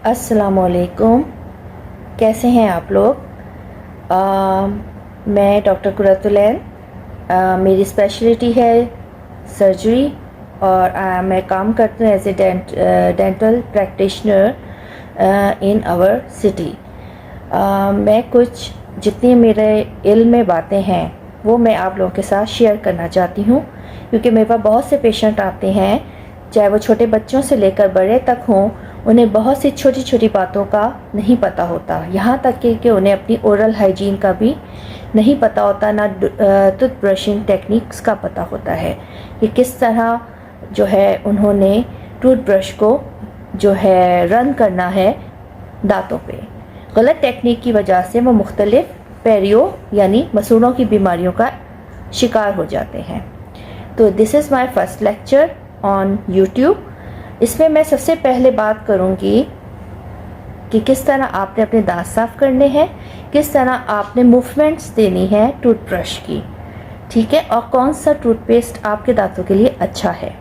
अस्सलामुअलैकुम। कैसे हैं आप लोग? मैं डॉक्टर कुरतुलैन, मेरी स्पेशलिटी है सर्जरी और मैं काम करती हूँ as a dental practitioner in our city. मैं कुछ जितनी मेरे इल्म में बातें हैं वो मैं आप लोगों के साथ शेयर करना चाहती हूँ, क्योंकि मेरे पास बहुत से पेशेंट आते हैं, चाहे वो छोटे बच्चों से लेकर बड़े तक हों। उन्हें बहुत सी छोटी छोटी बातों का नहीं पता होता, यहाँ तक कि उन्हें अपनी ओरल हाइजीन का भी नहीं पता होता, ना टूथ ब्रशिंग टेक्निक्स का पता होता है कि किस तरह जो है उन्होंने टूथ ब्रश को जो है रन करना है दांतों पे। गलत टेक्निक की वजह से वो मुख्तलिफ पेरियो यानी मसूड़ों की बीमारियों का शिकार हो जाते हैं। तो this is my first lecture on YouTube. इसमें मैं सबसे पहले बात करूंगी कि किस तरह आपने अपने दांत साफ करने हैं, किस तरह आपने मूवमेंट्स देनी है टूथब्रश की, ठीक है, और कौन सा टूथपेस्ट आपके दांतों के लिए अच्छा है।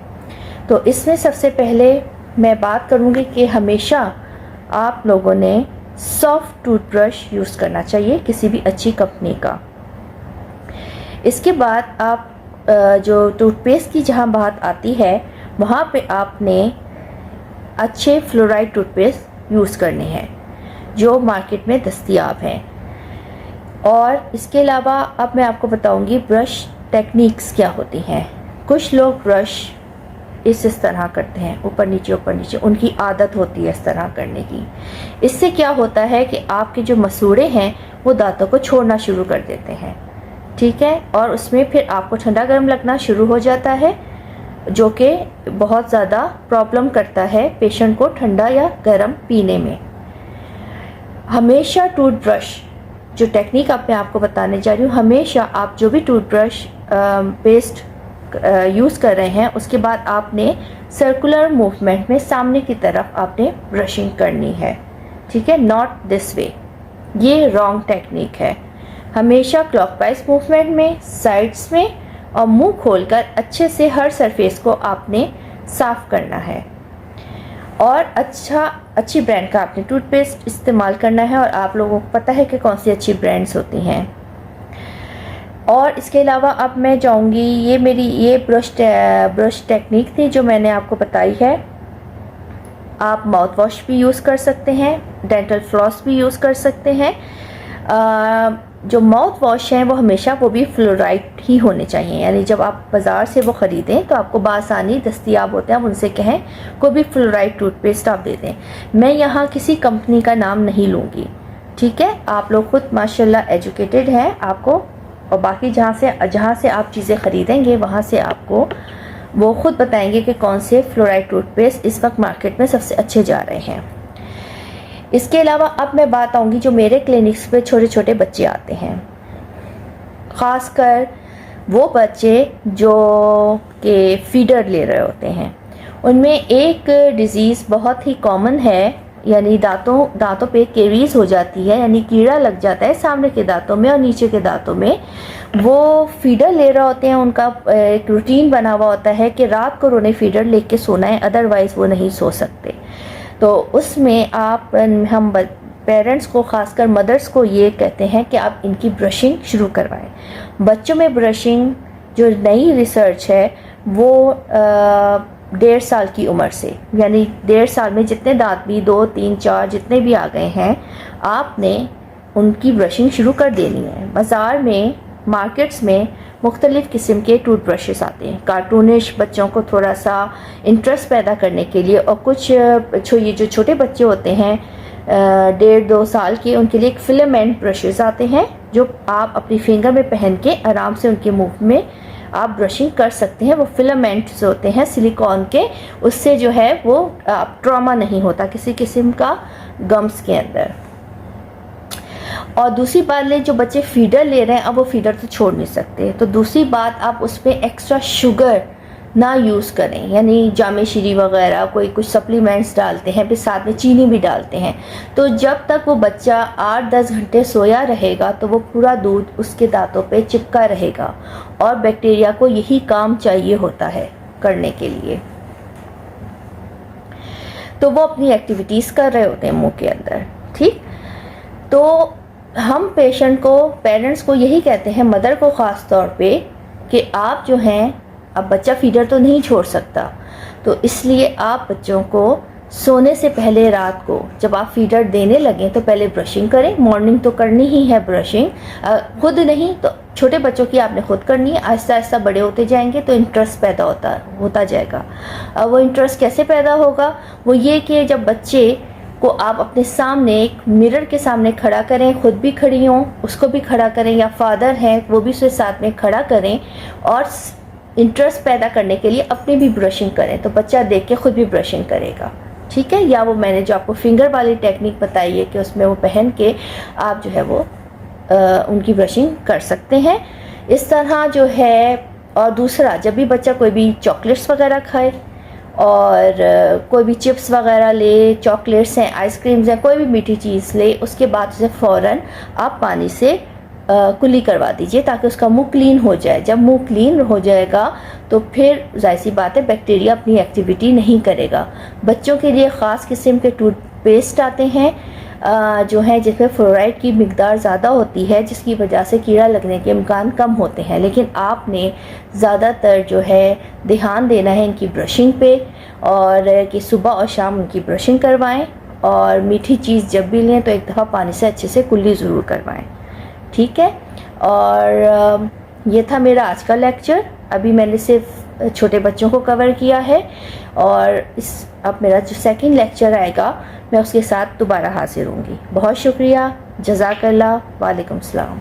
तो इसमें सबसे पहले मैं बात करूंगी कि हमेशा आप लोगों ने सॉफ्ट टूथब्रश यूज़ करना चाहिए किसी भी अच्छी कंपनी का। इसके बाद आप जो टूथपेस्ट की जहाँ बात आती है वहाँ पे आपने अच्छे फ्लोराइड टूथपेस्ट यूज़ करने हैं जो मार्केट में दस्तयाब हैं। और इसके अलावा अब मैं आपको बताऊंगी ब्रश टेक्निक्स क्या होती हैं। कुछ लोग ब्रश इस तरह करते हैं, ऊपर नीचे, उनकी आदत होती है इस तरह करने की। इससे क्या होता है कि आपके जो मसूड़े हैं वो दांतों को छोड़ना शुरू कर देते हैं, ठीक है, और उसमें फिर आपको ठंडा गर्म लगना शुरू हो जाता है, जो कि बहुत ज़्यादा प्रॉब्लम करता है पेशेंट को ठंडा या गर्म पीने में। हमेशा टूथब्रश जो टेक्निक अब मैं आपको बताने जा रही हूँ, हमेशा आप जो भी टूथब्रश पेस्ट यूज़ कर रहे हैं उसके बाद आपने सर्कुलर मूवमेंट में सामने की तरफ आपने ब्रशिंग करनी है, ठीक है, नॉट दिस वे। ये रॉन्ग टेक्निक है। हमेशा क्लॉकवाइज मूवमेंट में, साइड्स में और मुंह खोलकर अच्छे से हर सरफेस को आपने साफ करना है। और अच्छी ब्रांड का आपने टूथपेस्ट इस्तेमाल करना है, और आप लोगों को पता है कि कौन सी अच्छी ब्रांड्स होती हैं। और इसके अलावा अब मैं जाऊंगी, ये ब्रश टेक्निक थी जो मैंने आपको बताई है। आप माउथ वॉश भी यूज़ कर सकते हैं, डेंटल फ्लॉस भी यूज़ कर सकते हैं। जो माउथ वॉश हैं वो हमेशा वो भी फ्लोराइड ही होने चाहिए, यानी जब आप बाज़ार से वो ख़रीदें तो आपको बासानी दस्तयाब होते हैं, आप उनसे कहें कोई भी फ्लोराइड टूथपेस्ट आप दे दें। मैं यहाँ किसी कंपनी का नाम नहीं लूँगी, ठीक है, आप लोग खुद माशाल्लाह एजुकेटेड हैं, आपको और बाकी जहाँ से आप चीज़ें ख़रीदेंगे वहाँ से आपको वो ख़ुद बताएंगे कि कौन से फ्लोराइड टूथपेस्ट इस वक्त मार्केट में सबसे अच्छे जा रहे हैं। इसके अलावा अब मैं बात आऊँगी जो मेरे क्लिनिक्स पे छोटे छोटे बच्चे आते हैं, ख़ासकर वो बच्चे जो के फीडर ले रहे होते हैं। उनमें एक डिज़ीज़ बहुत ही कॉमन है, यानी दांतों पे केरीज हो जाती है, यानी कीड़ा लग जाता है सामने के दांतों में और नीचे के दांतों में। वो फीडर ले रहे होते हैं, उनका एक रूटीन बना हुआ होता है कि रात को उन्हें फीडर लेके सोना है, अदरवाइज़ वो नहीं सो सकते। तो उसमें हम पेरेंट्स को, खासकर मदर्स को ये कहते हैं कि आप इनकी ब्रशिंग शुरू करवाएं। बच्चों में ब्रशिंग जो नई रिसर्च है वो 1.5 साल की उम्र से, यानी 1.5 साल में जितने दांत भी 2, 3, 4 जितने भी आ गए हैं, आपने उनकी ब्रशिंग शुरू कर देनी है। बाज़ार में, मार्केट्स में मुख्तलिफ़ किस्म के टूथ ब्रशेस आते हैं, कार्टूनिश, बच्चों को थोड़ा सा इंटरेस्ट पैदा करने के लिए, और कुछ ये जो छोटे बच्चे होते हैं 1.5-2 साल के, उनके लिए एक फिलामेंट ब्रशेस आते हैं जो आप अपनी फिंगर में पहन के आराम से उनके मुंह में आप ब्रशिंग कर सकते हैं। वो फिलामेंट्स होते हैं सिलिकॉन के, उससे जो है वो ट्रॉमा नहीं होता किसी किस्म का गम्स के अंदर। और दूसरी बात, जो बच्चे फीडर ले रहे हैं, अब वो फीडर तो छोड़ नहीं सकते, तो दूसरी बात आप उसमें एक्स्ट्रा शुगर ना यूज़ करें, यानी जामे शीरी वगैरह कोई कुछ सप्लीमेंट्स डालते हैं, फिर साथ में चीनी भी डालते हैं। तो जब तक वो बच्चा 8-10 घंटे सोया रहेगा तो वो पूरा दूध उसके दांतों पे चिपका रहेगा, और बैक्टीरिया को यही काम चाहिए होता है करने के लिए। तो वो अपनी एक्टिविटीज़ कर रहे होते हैं मुंह के अंदर, ठीक। तो हम पेशेंट को, पेरेंट्स को यही कहते हैं, मदर को ख़ास तौर पे, कि आप जो हैं, अब बच्चा फीडर तो नहीं छोड़ सकता, तो इसलिए आप बच्चों को सोने से पहले रात को जब आप फीडर देने लगें तो पहले ब्रशिंग करें। मॉर्निंग तो करनी ही है ब्रशिंग, खुद नहीं तो छोटे बच्चों की आपने खुद करनी है। आहिस्ता आहिस्ता बड़े होते जाएंगे तो इंटरेस्ट पैदा होता जाएगा। वो इंटरेस्ट कैसे पैदा होगा? वो ये कि जब बच्चे को आप अपने सामने एक मिरर के सामने खड़ा करें, खुद भी खड़ी हों, उसको भी खड़ा करें, या फादर हैं वो भी उसके साथ में खड़ा करें, और इंटरेस्ट पैदा करने के लिए अपने भी ब्रशिंग करें, तो बच्चा देख के खुद भी ब्रशिंग करेगा, ठीक है। या वो मैंने जो आपको फिंगर वाली टेक्निक बताई है कि उसमें वो पहन के आप जो है वो उनकी ब्रशिंग कर सकते हैं, इस तरह जो है। और दूसरा, जब भी बच्चा कोई भी चॉकलेट्स वगैरह खाए और कोई भी चिप्स वगैरह ले, चॉकलेट्स हैं, आइसक्रीम्स हैं, कोई भी मीठी चीज़ ले, उसके बाद उसे फ़ौरन आप पानी से कुल्ली करवा दीजिए ताकि उसका मुंह क्लीन हो जाए। जब मुंह क्लीन हो जाएगा तो फिर जाहिर सी बात है बैक्टीरिया अपनी एक्टिविटी नहीं करेगा। बच्चों के लिए ख़ास किस्म के टूथपेस्ट आते हैं जो है जिसमें फ्लोराइड की मिकदार ज़्यादा होती है, जिसकी वजह से कीड़ा लगने के इम्कान कम होते हैं। लेकिन आपने ज़्यादातर जो है ध्यान देना है इनकी ब्रशिंग पे, और कि सुबह और शाम उनकी ब्रशिंग करवाएं, और मीठी चीज़ जब भी लें तो एक दफ़ा पानी से अच्छे से कुल्ली ज़रूर करवाएं, ठीक है। और ये था मेरा आज का लेक्चर। अभी मैंने सिर्फ छोटे बच्चों को कवर किया है, और अब मेरा जो सेकंड लेक्चर आएगा मैं उसके साथ दोबारा हाजिर होंगी। बहुत शुक्रिया, जज़ाकल्लाह, वालेकुम सलाम।